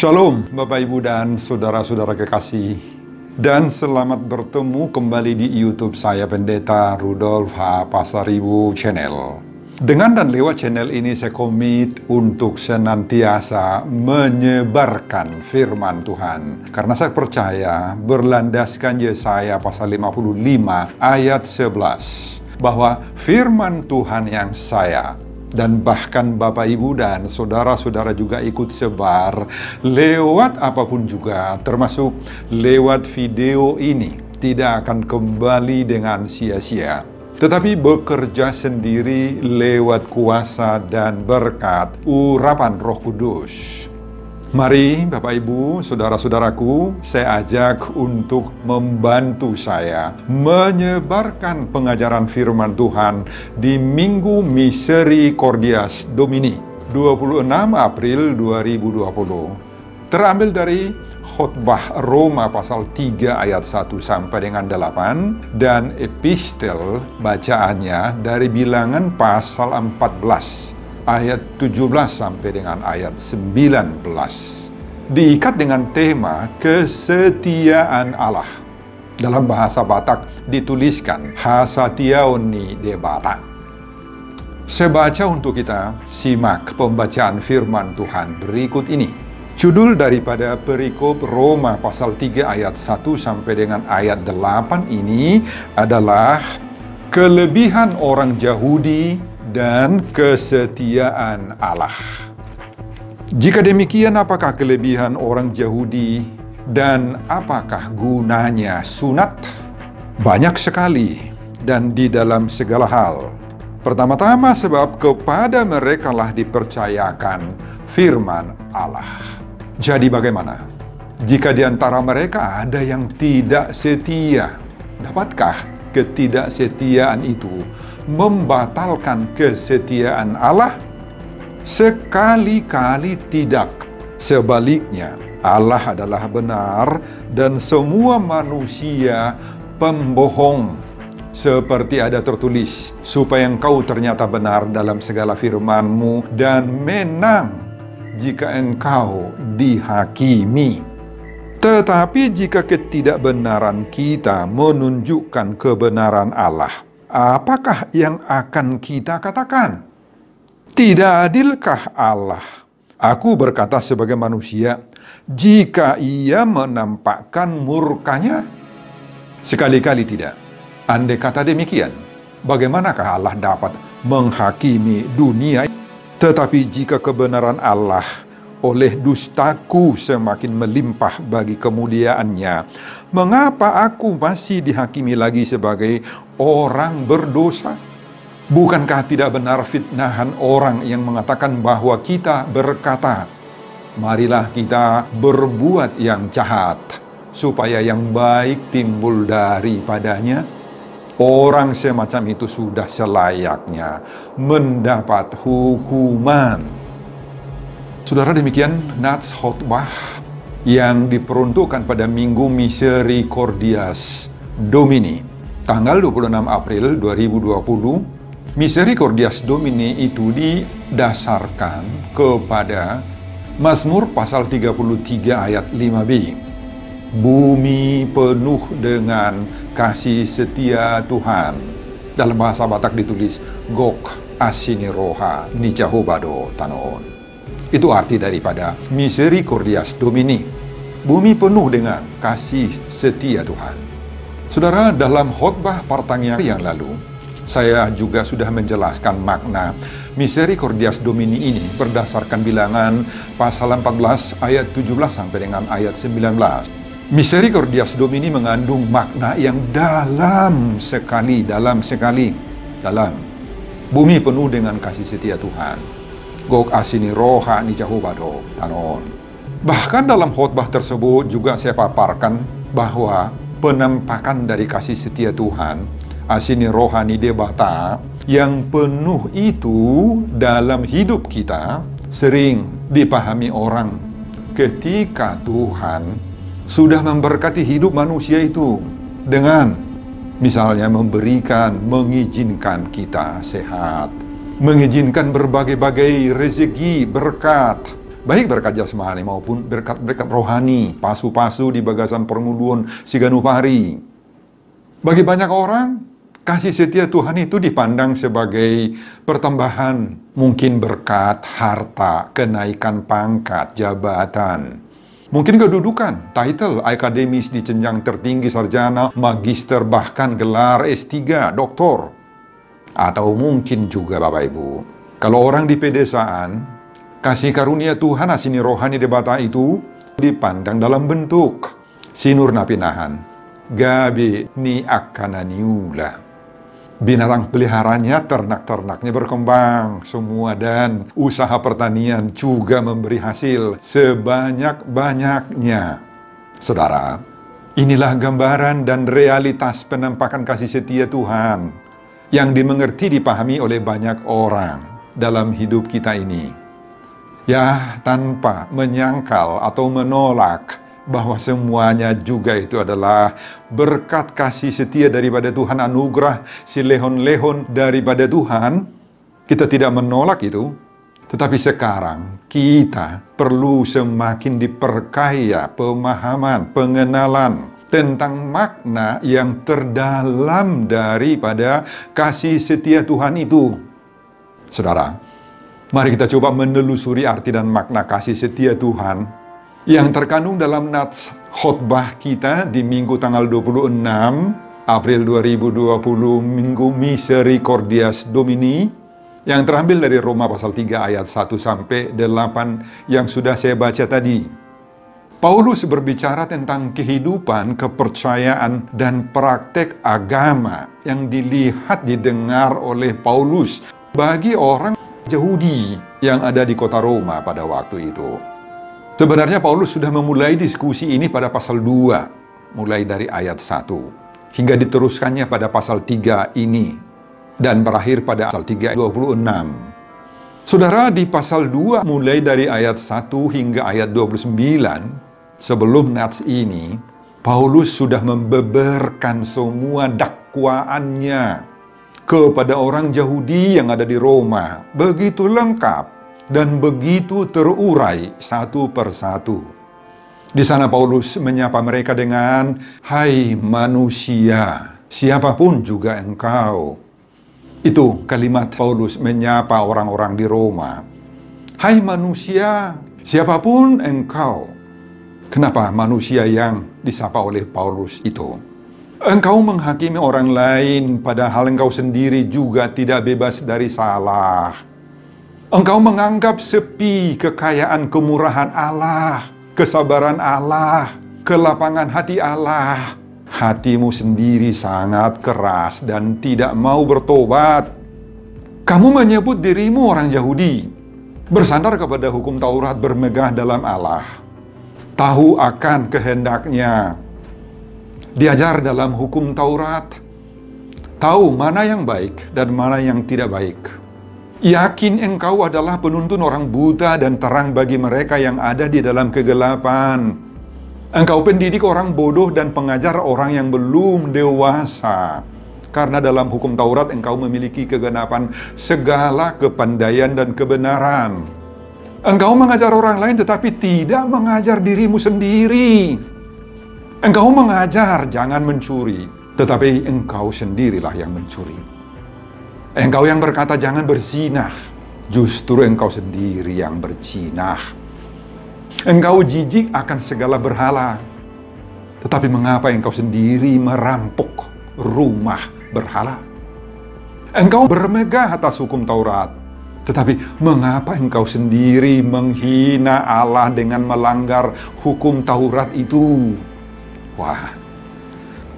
Shalom Bapak Ibu dan Saudara-saudara kekasih, dan selamat bertemu kembali di YouTube saya, Pendeta Rudolf H. Pasaribu Channel. Dengan dan lewat channel ini saya komit untuk senantiasa menyebarkan firman Tuhan. Karena saya percaya berlandaskan Yesaya pasal 55 ayat 11 bahwa firman Tuhan yang saya dan bahkan Bapak Ibu dan saudara-saudara juga ikut sebar lewat apapun juga, termasuk lewat video ini, tidak akan kembali dengan sia-sia, tetapi bekerja sendiri lewat kuasa dan berkat urapan Roh Kudus. Mari Bapak Ibu, saudara-saudaraku, saya ajak untuk membantu saya menyebarkan pengajaran firman Tuhan di Minggu Misericordias Domini, 26 April 2020. Terambil dari khotbah Roma pasal 3 ayat 1 sampai dengan 8 dan epistel bacaannya dari Bilangan pasal 14 ayat 17 sampai dengan ayat 19. Diikat dengan tema kesetiaan Allah. Dalam bahasa Batak dituliskan Hasatiaoni de Batak. Saya baca untuk kita simak pembacaan firman Tuhan berikut ini. Judul daripada perikop Roma pasal 3 ayat 1 sampai dengan ayat 8 ini adalah kelebihan orang Yahudi dan kesetiaan Allah. Jika demikian, apakah kelebihan orang Yahudi dan apakah gunanya sunat? Banyak sekali dan di dalam segala hal. Pertama-tama sebab kepada merekalah dipercayakan firman Allah. Jadi bagaimana? Jika di antara mereka ada yang tidak setia, dapatkah ketidaksetiaan itu membatalkan kesetiaan Allah? Sekali-kali tidak. Sebaliknya, Allah adalah benar dan semua manusia pembohong. Seperti ada tertulis, supaya engkau ternyata benar dalam segala firman-Mu dan menang jika engkau dihakimi. Tetapi jika ketidakbenaran kita menunjukkan kebenaran Allah, apakah yang akan kita katakan? Tidak adilkah Allah? Aku berkata sebagai manusia, jika ia menampakkan murkanya? Sekali-kali tidak. Andai kata demikian, bagaimanakah Allah dapat menghakimi dunia? Tetapi jika kebenaran Allah oleh dustaku semakin melimpah bagi kemuliaannya, mengapa aku masih dihakimi lagi sebagai orang berdosa? Bukankah tidak benar fitnahan orang yang mengatakan bahwa kita berkata, marilah kita berbuat yang jahat, supaya yang baik timbul daripadanya? Orang semacam itu sudah selayaknya mendapat hukuman. Saudara, demikian nats khotbah yang diperuntukkan pada Minggu Misericordias Domini, tanggal 26 April 2020. Misericordias Domini itu didasarkan kepada Mazmur pasal 33 ayat 5b. Bumi penuh dengan kasih setia Tuhan. Dalam bahasa Batak ditulis Gok asini roha ni jahobado tanoon. Itu arti daripada Misericordias Domini. Bumi penuh dengan kasih setia Tuhan. Saudara, dalam khotbah pertanyaan yang lalu, saya juga sudah menjelaskan makna Misericordias Domini ini berdasarkan Bilangan pasal 14 ayat 17 sampai dengan ayat 19. Misericordias Domini mengandung makna yang dalam sekali. Bumi penuh dengan kasih setia Tuhan. Gok asini roha ni jahobado tanon. Bahkan dalam khotbah tersebut juga saya paparkan bahwa penampakan dari kasih setia Tuhan, asini roha ni debata, yang penuh itu dalam hidup kita sering dipahami orang ketika Tuhan sudah memberkati hidup manusia itu dengan misalnya mengizinkan kita sehat, mengizinkan berbagai-bagai rezeki, berkat, baik berkat jasmani maupun berkat rohani, pasu-pasu di bagasan permuluan Siganupari. Bagi banyak orang, kasih setia Tuhan itu dipandang sebagai pertambahan, mungkin berkat harta, kenaikan pangkat, jabatan, mungkin kedudukan, title akademis di jenjang tertinggi, sarjana, magister, bahkan gelar S3, doktor. Atau mungkin juga Bapak Ibu, kalau orang di pedesaan, kasih karunia Tuhan asini rohani debata itu dipandang dalam bentuk sinur napinahan, gabe ni akananiula. Binatang peliharanya, ternak-ternaknya berkembang semua, dan usaha pertanian juga memberi hasil sebanyak-banyaknya. Saudara, inilah gambaran dan realitas penampakan kasih setia Tuhan yang dimengerti, dipahami oleh banyak orang dalam hidup kita ini. Ya, tanpa menyangkal atau menolak bahwa semuanya juga itu adalah berkat kasih setia daripada Tuhan, anugerah silehon-lehon daripada Tuhan. Kita tidak menolak itu, tetapi sekarang kita perlu semakin diperkaya pemahaman, pengenalan tentang makna yang terdalam daripada kasih setia Tuhan itu. Saudara, mari kita coba menelusuri arti dan makna kasih setia Tuhan yang terkandung dalam nats khotbah kita di Minggu tanggal 26 April 2020, Minggu Misericordias Domini, yang terambil dari Roma pasal 3 ayat 1 sampai 8 yang sudah saya baca tadi. Paulus berbicara tentang kehidupan, kepercayaan, dan praktek agama yang dilihat, didengar oleh Paulus bagi orang Yahudi yang ada di kota Roma pada waktu itu. Sebenarnya Paulus sudah memulai diskusi ini pada pasal 2, mulai dari ayat 1, hingga diteruskannya pada pasal 3 ini, dan berakhir pada pasal 3, 26. Saudara, di pasal 2, mulai dari ayat 1 hingga ayat 29, sebelum nats ini, Paulus sudah membeberkan semua dakwaannya kepada orang Yahudi yang ada di Roma, begitu lengkap dan begitu terurai satu persatu. Di sana Paulus menyapa mereka dengan, "Hai manusia, siapapun juga engkau." Itu kalimat Paulus menyapa orang-orang di Roma. Hai manusia, siapapun engkau. Kenapa manusia yang disapa oleh Paulus itu? Engkau menghakimi orang lain, padahal engkau sendiri juga tidak bebas dari salah. Engkau menganggap sepi kekayaan kemurahan Allah, kesabaran Allah, kelapangan hati Allah. Hatimu sendiri sangat keras dan tidak mau bertobat. Kamu menyebut dirimu orang Yahudi, bersandar kepada hukum Taurat, bermegah dalam Allah, tahu akan kehendaknya, diajar dalam hukum Taurat, tahu mana yang baik dan mana yang tidak baik. Yakin engkau adalah penuntun orang buta dan terang bagi mereka yang ada di dalam kegelapan. Engkau pendidik orang bodoh dan pengajar orang yang belum dewasa. Karena dalam hukum Taurat engkau memiliki kegenapan segala kepandaian dan kebenaran. Engkau mengajar orang lain tetapi tidak mengajar dirimu sendiri. Engkau mengajar jangan mencuri, tetapi engkau sendirilah yang mencuri. Engkau yang berkata jangan berzinah, justru engkau sendiri yang berzinah. Engkau jijik akan segala berhala, tetapi mengapa engkau sendiri merampok rumah berhala? Engkau bermegah atas hukum Taurat, tetapi mengapa engkau sendiri menghina Allah dengan melanggar hukum Taurat itu? Wah,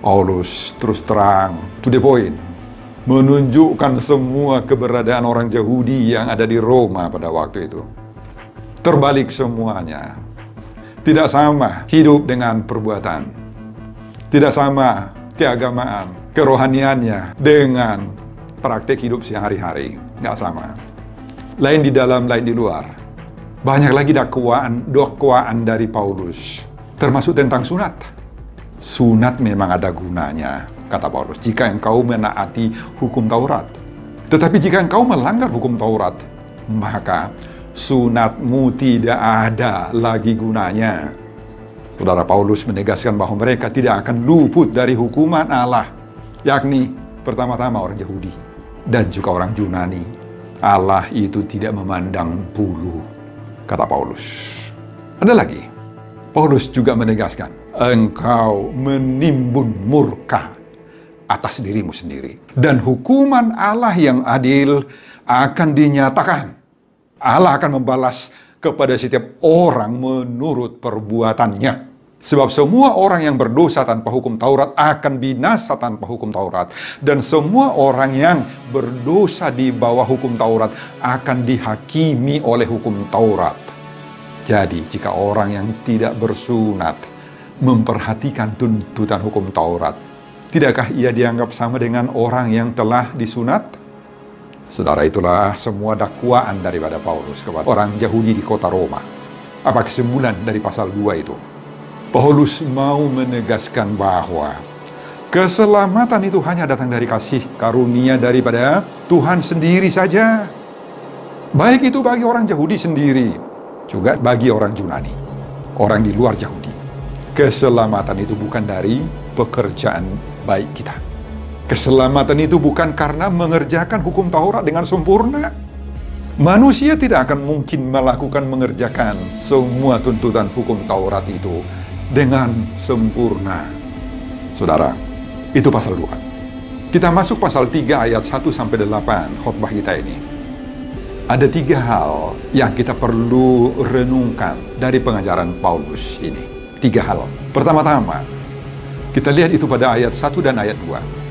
Paulus terus terang, to the point, menunjukkan semua keberadaan orang Yahudi yang ada di Roma pada waktu itu. Terbalik semuanya. Tidak sama hidup dengan perbuatan. Tidak sama keagamaan, kerohaniannya dengan praktek hidup sehari-hari. Nggak sama. Lain di dalam, lain di luar. Banyak lagi dakwaan dari Paulus. Termasuk tentang sunat. Sunat memang ada gunanya, kata Paulus, jika engkau menaati hukum Taurat. Tetapi jika engkau melanggar hukum Taurat, maka sunatmu tidak ada lagi gunanya. Saudara, Paulus menegaskan bahwa mereka tidak akan luput dari hukuman Allah, yakni pertama-tama orang Yahudi dan juga orang Yunani. Allah itu tidak memandang bulu, kata Paulus. Ada lagi, Paulus juga menegaskan, engkau menimbun murka atas dirimu sendiri. Dan hukuman Allah yang adil akan dinyatakan. Allah akan membalas kepada setiap orang menurut perbuatannya. Sebab semua orang yang berdosa tanpa hukum Taurat akan binasa tanpa hukum Taurat. Dan semua orang yang berdosa di bawah hukum Taurat akan dihakimi oleh hukum Taurat. Jadi jika orang yang tidak bersunat memperhatikan tuntutan hukum Taurat, tidakkah ia dianggap sama dengan orang yang telah disunat? Saudara, itulah semua dakwaan daripada Paulus kepada orang Yahudi di kota Roma. Apa kesimpulan dari pasal 2 itu? Paulus mau menegaskan bahwa keselamatan itu hanya datang dari kasih karunia daripada Tuhan sendiri saja. Baik itu bagi orang Yahudi sendiri, juga bagi orang Yunani, orang di luar Yahudi. Keselamatan itu bukan dari pekerjaan baik kita. Keselamatan itu bukan karena mengerjakan hukum Taurat dengan sempurna. Manusia tidak akan mungkin mengerjakan semua tuntutan hukum Taurat itu dengan sempurna. Saudara, itu pasal 2. Kita masuk pasal 3 ayat 1-8 khotbah kita ini. Ada 3 hal yang kita perlu renungkan dari pengajaran Paulus ini. 3 hal. Pertama-tama, kita lihat itu pada ayat 1 dan ayat 2.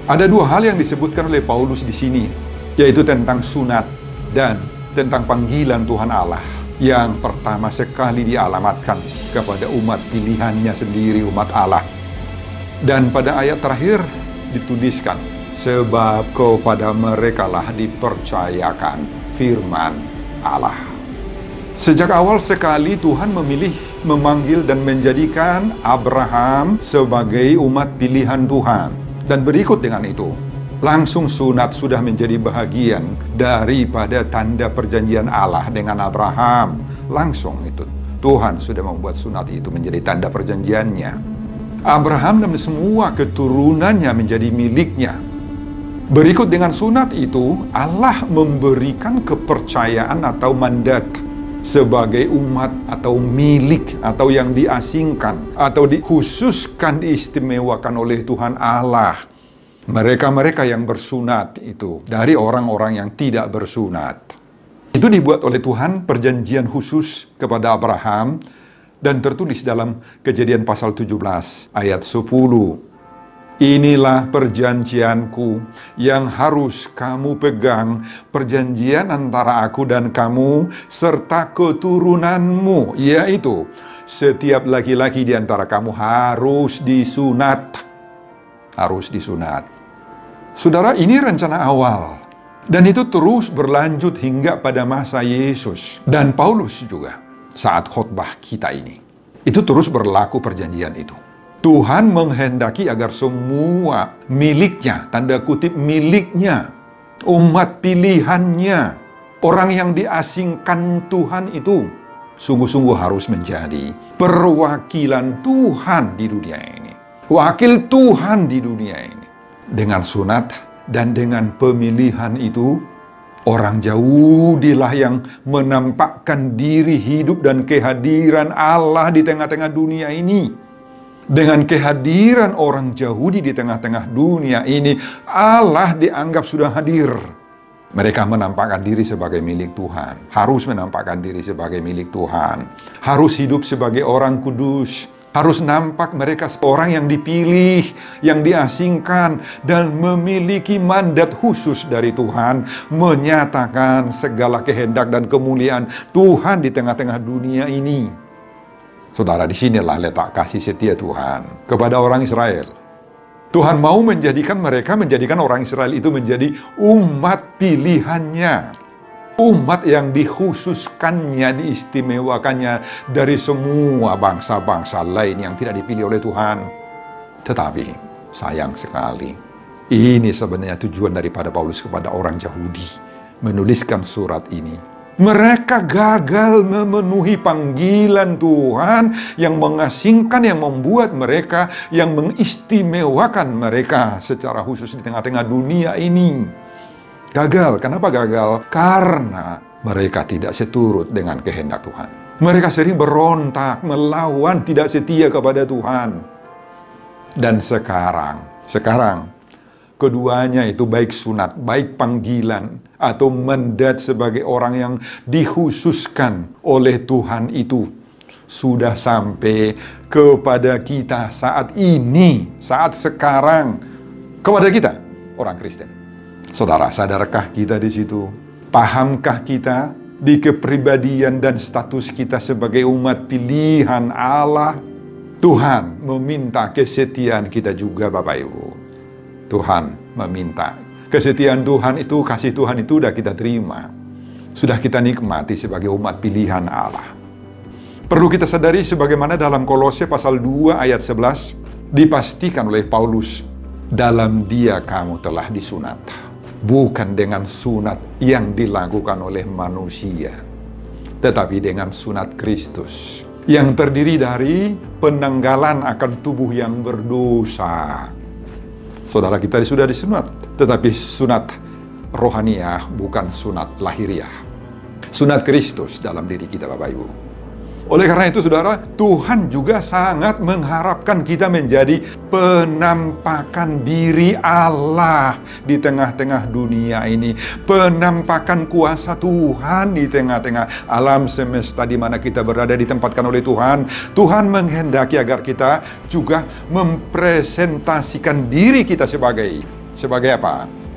Ada 2 hal yang disebutkan oleh Paulus di sini, yaitu tentang sunat dan tentang panggilan Tuhan Allah yang pertama sekali dialamatkan kepada umat pilihannya sendiri, umat Allah. Dan pada ayat terakhir dituliskan, sebab kepada merekalah dipercayakan firman Allah. Sejak awal sekali Tuhan memilih, memanggil dan menjadikan Abraham sebagai umat pilihan Tuhan. Dan berikut dengan itu, langsung sunat sudah menjadi bahagian daripada tanda perjanjian Allah dengan Abraham. Langsung itu, Tuhan sudah membuat sunat itu menjadi tanda perjanjiannya. Abraham dan semua keturunannya menjadi miliknya. Berikut dengan sunat itu, Allah memberikan kepercayaan atau mandat sebagai umat atau milik atau yang diasingkan atau dikhususkan, diistimewakan oleh Tuhan Allah. Mereka-mereka yang bersunat itu dari orang-orang yang tidak bersunat. Itu dibuat oleh Tuhan perjanjian khusus kepada Abraham dan tertulis dalam Kejadian pasal 17 ayat 10. Inilah perjanjianku yang harus kamu pegang, perjanjian antara aku dan kamu serta keturunanmu, yaitu setiap laki-laki di antara kamu harus disunat. Harus disunat. Saudara, ini rencana awal. Dan itu terus berlanjut hingga pada masa Yesus. Dan Paulus juga saat khotbah kita ini. Itu terus berlaku perjanjian itu. Tuhan menghendaki agar semua miliknya, tanda kutip miliknya, umat pilihannya, orang yang diasingkan Tuhan itu, sungguh-sungguh harus menjadi perwakilan Tuhan di dunia ini. Wakil Tuhan di dunia ini. Dengan sunat dan dengan pemilihan itu, orang Yahudilah yang menampakkan diri hidup dan kehadiran Allah di tengah-tengah dunia ini. Dengan kehadiran orang Yahudi di tengah-tengah dunia ini, Allah dianggap sudah hadir. Mereka menampakkan diri sebagai milik Tuhan. Harus menampakkan diri sebagai milik Tuhan. Harus hidup sebagai orang kudus. Harus nampak mereka orang yang dipilih, yang diasingkan, dan memiliki mandat khusus dari Tuhan, menyatakan segala kehendak dan kemuliaan Tuhan di tengah-tengah dunia ini. Saudara, disinilah letak kasih setia Tuhan kepada orang Israel. Tuhan mau menjadikan orang Israel itu menjadi umat pilihannya. Umat yang dikhususkannya, diistimewakannya dari semua bangsa-bangsa lain yang tidak dipilih oleh Tuhan. Tetapi, sayang sekali, ini sebenarnya tujuan daripada Paulus kepada orang Yahudi menuliskan surat ini. Mereka gagal memenuhi panggilan Tuhan yang mengasingkan, yang membuat mereka, yang mengistimewakan mereka secara khusus di tengah-tengah dunia ini. Gagal. Kenapa gagal? Karena mereka tidak seturut dengan kehendak Tuhan. Mereka sering berontak, melawan, tidak setia kepada Tuhan. Dan sekarang, keduanya itu baik sunat, baik panggilan, atau mandat sebagai orang yang dikhususkan oleh Tuhan itu sudah sampai kepada kita saat ini, saat sekarang, kepada kita, orang Kristen. Saudara, sadarkah kita di situ? Pahamkah kita di kepribadian dan status kita sebagai umat pilihan Allah? Tuhan meminta kesetiaan kita juga, Bapak Ibu. Tuhan meminta kesetiaan Tuhan itu, kasih Tuhan itu sudah kita terima, sudah kita nikmati sebagai umat pilihan Allah. Perlu kita sadari sebagaimana dalam Kolose pasal 2 ayat 11 dipastikan oleh Paulus, dalam Dia kamu telah disunat, bukan dengan sunat yang dilakukan oleh manusia, tetapi dengan sunat Kristus yang terdiri dari penanggalan akan tubuh yang berdosa. Saudara kita sudah disunat, tetapi sunat rohaniah, bukan sunat lahiriah. Sunat Kristus dalam diri kita, Bapak Ibu. Oleh karena itu, saudara, Tuhan juga sangat mengharapkan kita menjadi penampakan diri Allah di tengah-tengah dunia ini. Penampakan kuasa Tuhan di tengah-tengah alam semesta di mana kita berada, ditempatkan oleh Tuhan. Tuhan menghendaki agar kita juga mempresentasikan diri kita sebagai apa?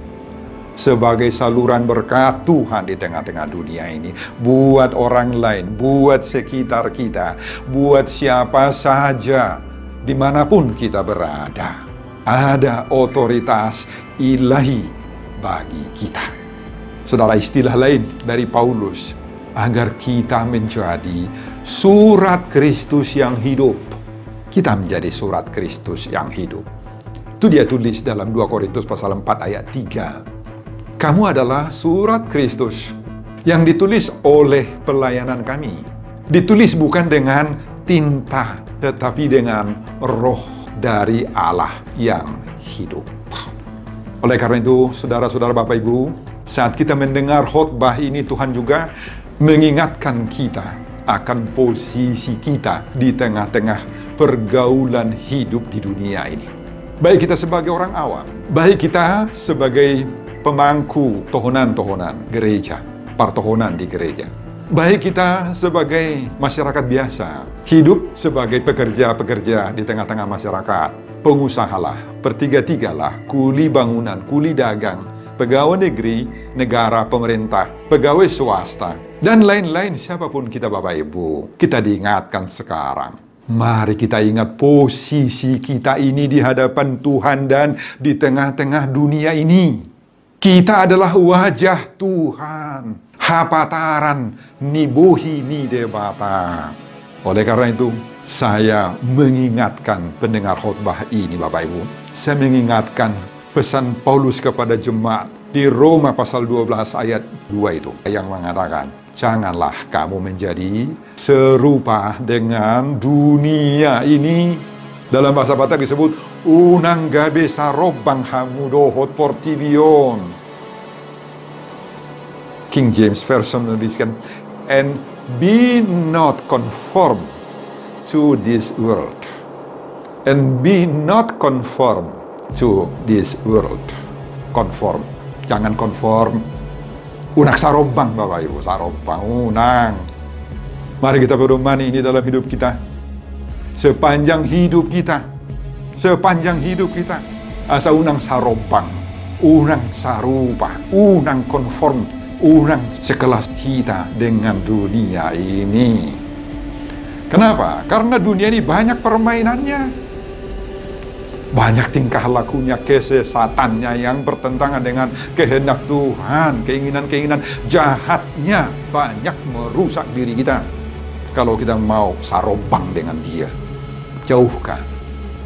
Sebagai saluran berkat Tuhan di tengah-tengah dunia ini, buat orang lain, buat sekitar kita, buat siapa saja, dimanapun kita berada. Ada otoritas ilahi bagi kita. Saudara, istilah lain dari Paulus, agar kita menjadi surat Kristus yang hidup. Kita menjadi surat Kristus yang hidup. Itu dia tulis dalam 2 Korintus pasal 4 ayat 3. Kamu adalah surat Kristus yang ditulis oleh pelayanan kami. Ditulis bukan dengan tinta, tetapi dengan roh dari Allah yang hidup. Oleh karena itu, saudara-saudara, Bapak Ibu, saat kita mendengar khotbah ini, Tuhan juga mengingatkan kita akan posisi kita di tengah-tengah pergaulan hidup di dunia ini. Baik kita sebagai orang awam, baik kita sebagai pemangku tohonan-tohonan gereja, partohonan di gereja. Baik kita sebagai masyarakat biasa, hidup sebagai pekerja-pekerja di tengah-tengah masyarakat, pengusahalah, bertiga-tigalah, kuli bangunan, kuli dagang, pegawai negeri, negara, pemerintah, pegawai swasta, dan lain-lain siapapun kita, Bapak Ibu, kita diingatkan sekarang. Mari kita ingat posisi kita ini di hadapan Tuhan dan di tengah-tengah dunia ini. Kita adalah wajah Tuhan. Hapataran nibuhi ni debata. Oleh karena itu, saya mengingatkan pendengar khotbah ini, Bapak Ibu. Saya mengingatkan pesan Paulus kepada jemaat di Roma pasal 12 ayat 2 itu, yang mengatakan, janganlah kamu menjadi serupa dengan dunia ini. Dalam bahasa Batak disebut unang gabe sarobang hamudohot portivion. King James Version menuliskan, and be not conformed to this world. And be not conformed to this world. Conform. Jangan konform. Unak sarobang, Bapak Ibu. Sarobang, unang. Mari kita berdoa ini dalam hidup kita. Sepanjang hidup kita, asa unang sarobang, unang sarupa, unang konform, unang sekelas kita dengan dunia ini. Kenapa? Karena dunia ini banyak permainannya, banyak tingkah lakunya, kesesatannya yang bertentangan dengan kehendak Tuhan, keinginan-keinginan jahatnya banyak merusak diri kita. Kalau kita mau sarobang dengan dia, jauhkan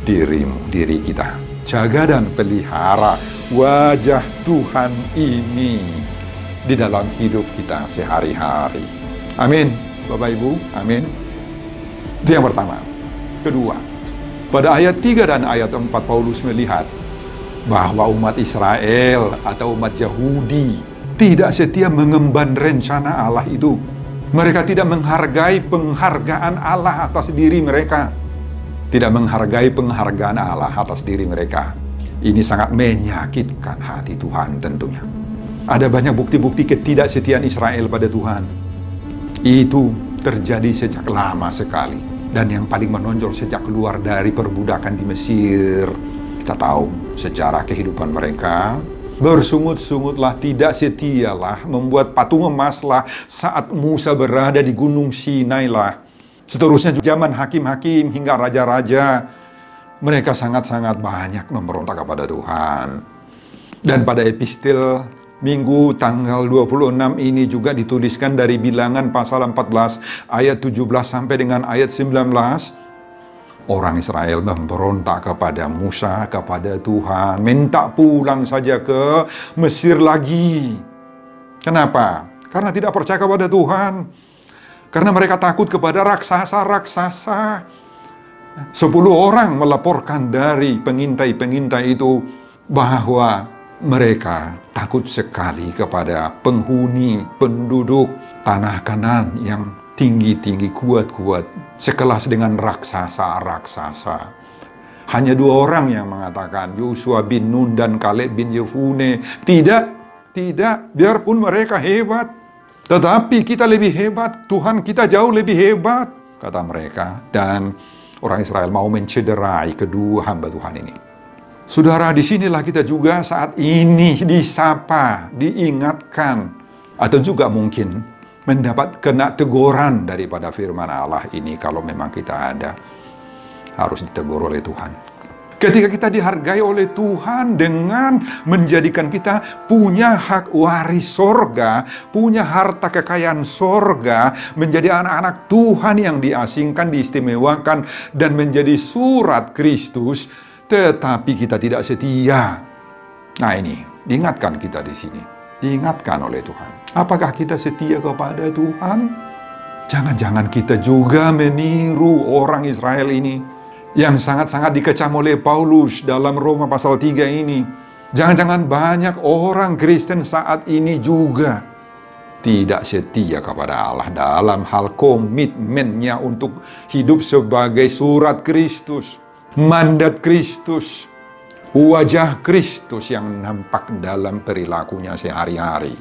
diri kita. Jaga dan pelihara wajah Tuhan ini. di dalam hidup kita sehari-hari. Amin, Bapak Ibu, amin. Itu yang pertama. Kedua, pada ayat 3 dan ayat 4 Paulus melihat bahwa umat Israel atau umat Yahudi tidak setia mengemban rencana Allah itu. Mereka tidak menghargai penghargaan Allah atas diri mereka. Tidak menghargai penghargaan Allah atas diri mereka. Ini sangat menyakitkan hati Tuhan tentunya. Ada banyak bukti-bukti ketidaksetiaan Israel pada Tuhan. Itu terjadi sejak lama sekali. Dan yang paling menonjol sejak keluar dari perbudakan di Mesir. Kita tahu sejarah kehidupan mereka. Bersungut-sungutlah, tidak setialah, membuat patung emaslah saat Musa berada di Gunung Sinai lah. Seterusnya zaman hakim-hakim hingga raja-raja, mereka sangat-sangat banyak memberontak kepada Tuhan. Dan pada epistel Minggu tanggal 26 ini juga dituliskan dari Bilangan pasal 14 ayat 17 sampai dengan ayat 19. Orang Israel memberontak kepada Musa, kepada Tuhan, minta pulang saja ke Mesir lagi. Kenapa? Karena tidak percaya kepada Tuhan. Karena mereka takut kepada raksasa-raksasa. 10 orang melaporkan dari pengintai-pengintai itu bahwa mereka takut sekali kepada penghuni, penduduk tanah Kanaan yang tinggi-tinggi, kuat-kuat, sekelas dengan raksasa-raksasa. Hanya 2 orang yang mengatakan, Yosua bin Nun dan Kaleb bin Yefune, tidak, biarpun mereka hebat, tetapi kita lebih hebat, Tuhan kita jauh lebih hebat, kata mereka. Dan orang Israel mau mencederai kedua hamba Tuhan ini. Saudara, disinilah kita juga saat ini disapa, diingatkan, atau juga mungkin mendapat kena teguran daripada firman Allah ini. Kalau memang kita ada, harus ditegur oleh Tuhan. Ketika kita dihargai oleh Tuhan dengan menjadikan kita punya hak waris sorga, punya harta kekayaan sorga, menjadi anak-anak Tuhan yang diasingkan, diistimewakan, dan menjadi surat Kristus, tetapi kita tidak setia. Nah ini, diingatkan kita di sini. Diingatkan oleh Tuhan. Apakah kita setia kepada Tuhan? Jangan-jangan kita juga meniru orang Israel ini yang sangat-sangat dikecam oleh Paulus dalam Roma pasal 3 ini. Jangan-jangan banyak orang Kristen saat ini juga tidak setia kepada Allah dalam hal komitmennya untuk hidup sebagai surat Kristus, mandat Kristus, wajah Kristus yang nampak dalam perilakunya sehari-hari.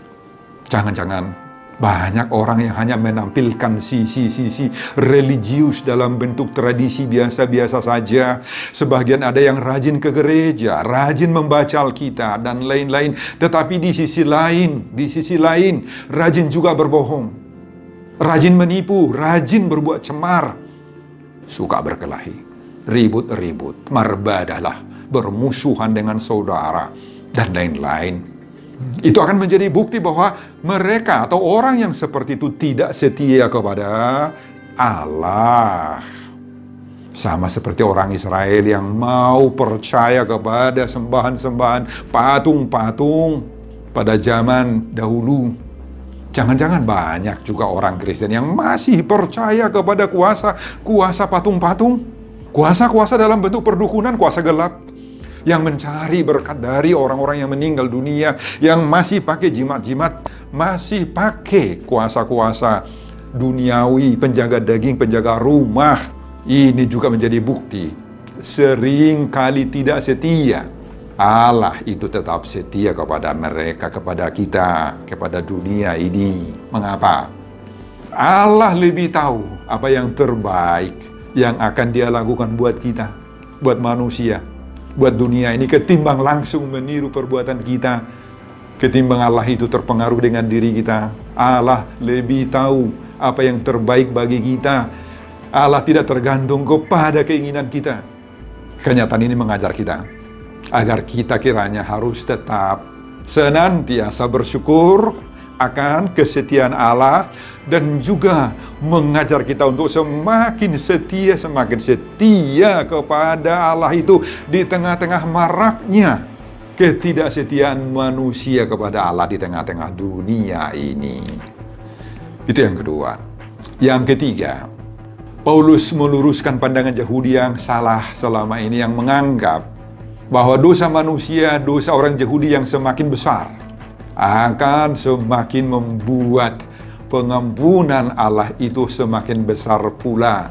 Jangan-jangan banyak orang yang hanya menampilkan sisi-sisi religius dalam bentuk tradisi biasa-biasa saja. Sebagian ada yang rajin ke gereja, rajin membaca Alkitab dan lain-lain. Tetapi di sisi lain, rajin juga berbohong, rajin menipu, rajin berbuat cemar, suka berkelahi, ribut-ribut, marbadalah, bermusuhan dengan saudara, dan lain-lain. Itu akan menjadi bukti bahwa mereka atau orang yang seperti itu tidak setia kepada Allah. Sama seperti orang Israel yang mau percaya kepada sembahan-sembahan, patung-patung pada zaman dahulu. Jangan-jangan banyak juga orang Kristen yang masih percaya kepada kuasa patung-patung, kuasa-kuasa dalam bentuk perdukunan, kuasa gelap, yang mencari berkat dari orang-orang yang meninggal dunia, yang masih pakai jimat-jimat, masih pakai kuasa-kuasa duniawi, penjaga daging, penjaga rumah. Ini juga menjadi bukti sering kali tidak setia. Allah itu tetap setia kepada mereka, kepada kita, kepada dunia ini. Mengapa? Allah lebih tahu apa yang terbaik yang akan Dia lakukan buat kita, buat manusia, buat dunia ini, ketimbang langsung meniru perbuatan kita, ketimbang Allah itu terpengaruh dengan diri kita. Allah lebih tahu apa yang terbaik bagi kita. Allah tidak tergantung kepada keinginan kita. Kenyataan ini mengajar kita agar kita kiranya harus tetap senantiasa bersyukur akan kesetiaan Allah, dan juga mengajar kita untuk semakin setia kepada Allah itu di tengah-tengah maraknya ketidaksetiaan manusia kepada Allah di tengah-tengah dunia ini. Itu yang kedua. Yang ketiga, Paulus meluruskan pandangan Yahudi yang salah selama ini, yang menganggap bahwa dosa manusia, dosa orang Yahudi yang semakin besar, akan semakin membuat pengampunan Allah itu semakin besar pula.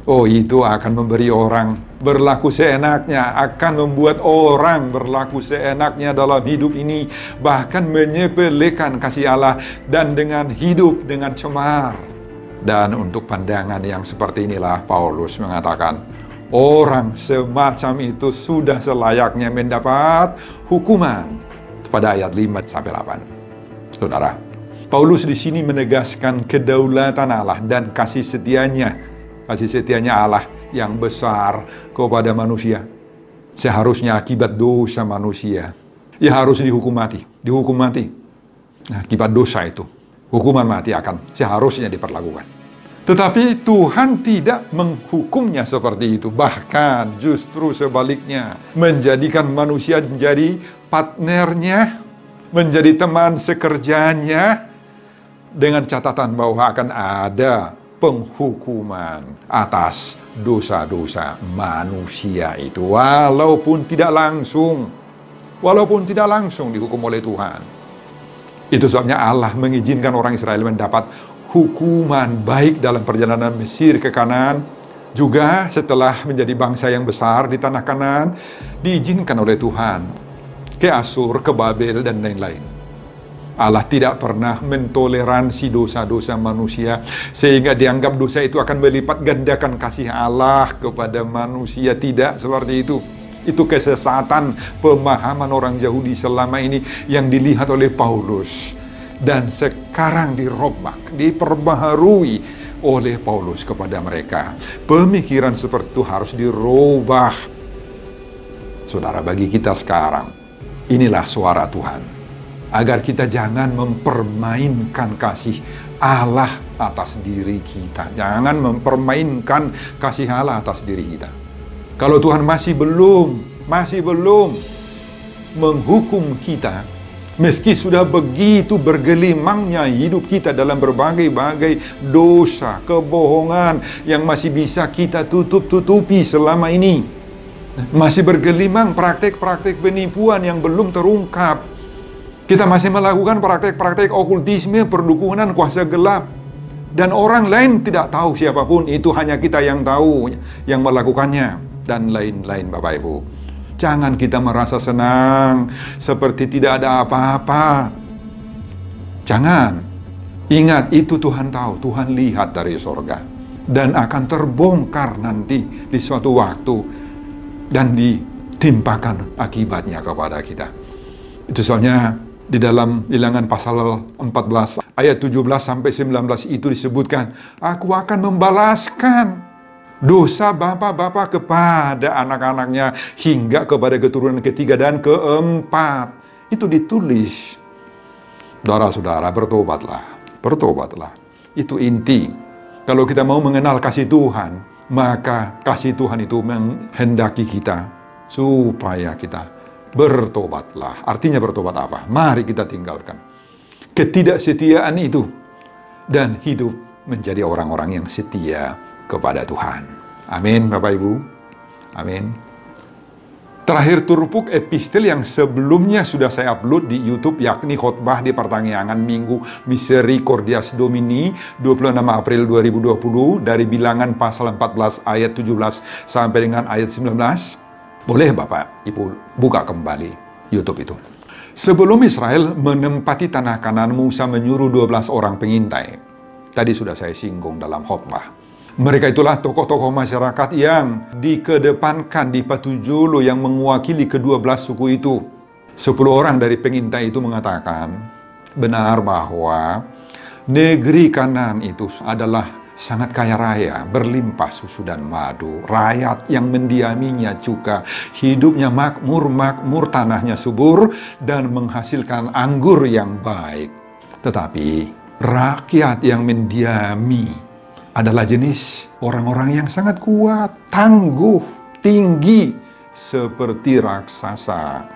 Oh, itu akan memberi orang berlaku seenaknya, akan membuat orang berlaku seenaknya dalam hidup ini, bahkan menyepelekan kasih Allah dan dengan hidup dengan cemar. Dan untuk pandangan yang seperti inilah Paulus mengatakan, orang semacam itu sudah selayaknya mendapat hukuman. Pada ayat 5-8. Saudara, Paulus di sini menegaskan kedaulatan Allah dan kasih setianya Allah yang besar kepada manusia. Seharusnya akibat dosa manusia, ia harus dihukum mati. Nah, akibat dosa itu, hukuman mati akan seharusnya diperlakukan. Tetapi Tuhan tidak menghukumnya seperti itu. Bahkan justru sebaliknya, menjadikan manusia menjadi partnernya, menjadi teman sekerjanya, dengan catatan bahwa akan ada penghukuman atas dosa-dosa manusia itu, walaupun tidak langsung dihukum oleh Tuhan. Itu sebabnya Allah mengizinkan orang Israel mendapat hukuman baik dalam perjalanan Mesir ke Kanaan, juga setelah menjadi bangsa yang besar di tanah Kanaan, diizinkan oleh Tuhan ke Asur, ke Babel, dan lain-lain. Allah tidak pernah mentoleransi dosa-dosa manusia, sehingga dianggap dosa itu akan melipat gandakan kasih Allah kepada manusia. Tidak seperti itu. Itu kesesatan pemahaman orang Yahudi selama ini yang dilihat oleh Paulus. Dan sekarang dirobak, diperbaharui oleh Paulus kepada mereka. Pemikiran seperti itu harus dirubah. Saudara, bagi kita sekarang, inilah suara Tuhan. Agar kita jangan mempermainkan kasih Allah atas diri kita. Jangan mempermainkan kasih Allah atas diri kita. Kalau Tuhan masih belum menghukum kita, meski sudah begitu bergelimangnya hidup kita dalam berbagai-bagai dosa, kebohongan yang masih bisa kita tutupi selama ini. Masih bergelimang praktek-praktek penipuan yang belum terungkap. Kita masih melakukan praktek-praktek okultisme, perdukunan, kuasa gelap. Dan orang lain tidak tahu siapapun, itu hanya kita yang tahu, yang melakukannya. Dan lain-lain, Bapak Ibu. Jangan kita merasa senang seperti tidak ada apa-apa. Jangan. Ingat, itu Tuhan tahu, Tuhan lihat dari sorga. Dan akan terbongkar nanti di suatu waktu. Dan ditimpakan akibatnya kepada kita. Itu soalnya di dalam Bilangan pasal 14 ayat 17-19 itu disebutkan, aku akan membalaskan dosa bapak-bapak kepada anak-anaknya hingga kepada keturunan ketiga dan keempat. Itu ditulis. Saudara-saudara, bertobatlah. Itu inti. Kalau kita mau mengenal kasih Tuhan, maka kasih Tuhan itu menghendaki kita supaya kita bertobatlah. Artinya bertobat apa? Mari kita tinggalkan ketidaksetiaan itu dan hidup menjadi orang-orang yang setia kepada Tuhan. Amin, Bapak Ibu. Amin. Terakhir turpuk epistel yang sebelumnya sudah saya upload di YouTube, yakni khotbah di pertanggihan Minggu Misericordias Domini 26 April 2020 dari Bilangan pasal 14 ayat 17 sampai dengan ayat 19. Boleh Bapak Ibu buka kembali YouTube itu. Sebelum Israel menempati tanah Kanaan, Musa menyuruh 12 orang pengintai. Tadi sudah saya singgung dalam khotbah. Mereka itulah tokoh-tokoh masyarakat yang dikedepankan di Patujolo yang mewakili ke-12 suku itu. 10 orang dari pengintai itu mengatakan benar bahwa negeri Kanaan itu adalah sangat kaya raya, berlimpah susu dan madu. Rakyat yang mendiaminya juga hidupnya makmur, tanahnya subur dan menghasilkan anggur yang baik. Tetapi rakyat yang mendiami adalah jenis orang-orang yang sangat kuat, tangguh, tinggi, seperti raksasa.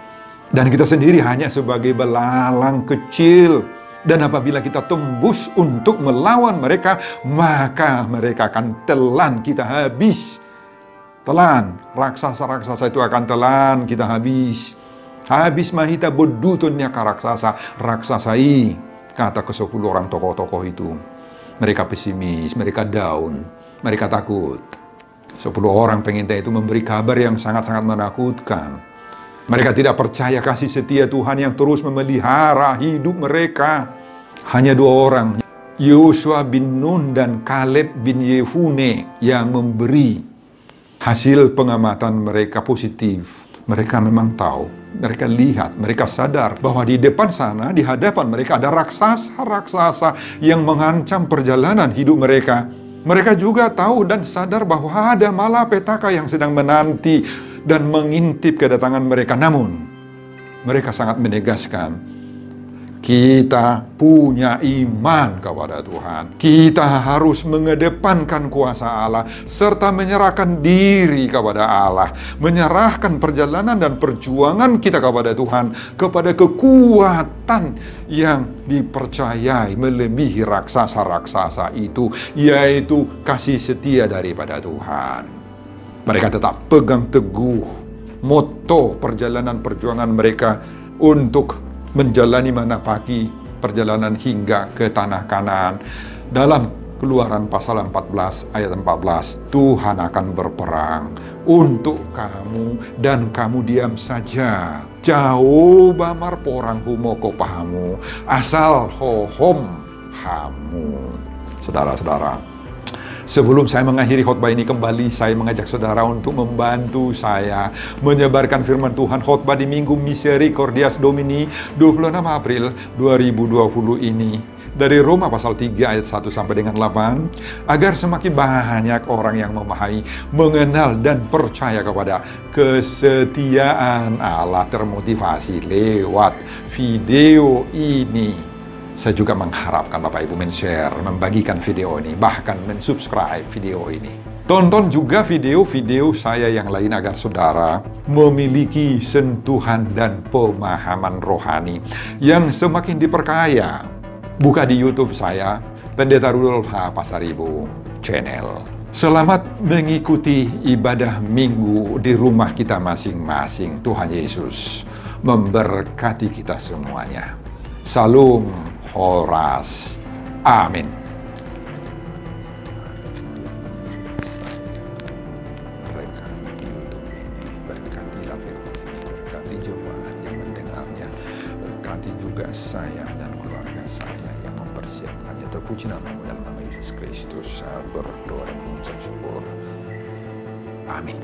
Dan kita sendiri hanya sebagai belalang kecil. Dan apabila kita tembus untuk melawan mereka, maka mereka akan telan kita habis. Telan, raksasa-raksasa itu akan telan kita habis. Habis mahita bedutunnya ka raksasa, raksasai, kata ke-10 orang tokoh-tokoh itu. Mereka pesimis, mereka down, mereka takut. 10 orang pengintai itu memberi kabar yang sangat-sangat menakutkan. Mereka tidak percaya kasih setia Tuhan yang terus memelihara hidup mereka. Hanya 2 orang, Yosua bin Nun dan Kaleb bin Yefune, yang memberi hasil pengamatan mereka positif. Mereka memang tahu, mereka lihat, mereka sadar bahwa di depan sana, di hadapan mereka ada raksasa-raksasa yang mengancam perjalanan hidup mereka. Mereka juga tahu dan sadar bahwa ada malapetaka yang sedang menanti dan mengintip kedatangan mereka. Namun, mereka sangat menegaskan, kita punya iman kepada Tuhan. Kita harus mengedepankan kuasa Allah serta menyerahkan diri kepada Allah. Menyerahkan perjalanan dan perjuangan kita kepada Tuhan, kepada kekuatan yang dipercayai melebihi raksasa-raksasa itu, yaitu kasih setia daripada Tuhan. Mereka tetap pegang teguh moto perjalanan perjuangan mereka untuk menjalani menapaki perjalanan hingga ke tanah Kanaan. Dalam Keluaran pasal 14 ayat 14, Tuhan akan berperang untuk kamu dan kamu diam saja. Jauh bamar porang humoko pahamu, asal hohom hamu. Saudara-saudara, sebelum saya mengakhiri khotbah ini, kembali saya mengajak saudara untuk membantu saya menyebarkan firman Tuhan khotbah di Minggu Misericordias Domini 26 April 2020 ini. Dari Roma pasal 3 ayat 1 sampai dengan 8, agar semakin banyak orang yang memahami, mengenal dan percaya kepada kesetiaan Allah termotivasi lewat video ini. Saya juga mengharapkan Bapak Ibu men-share, membagikan video ini, bahkan men-subscribe video ini. Tonton juga video-video saya yang lain agar saudara memiliki sentuhan dan pemahaman rohani yang semakin diperkaya. Buka di YouTube saya, Pendeta Rudolf H. Pasaribu Channel. Selamat mengikuti ibadah minggu di rumah kita masing-masing. Tuhan Yesus memberkati kita semuanya. Salam Horas. Amin. Berkatilah firman, berkati jemaat yang mendengarnya, berkati juga saya dan keluarga saya yang mempersiapkannya. Terpuji namamu dalam nama Yesus Kristus. Saya berdoa dan mengucap syukur. Amin.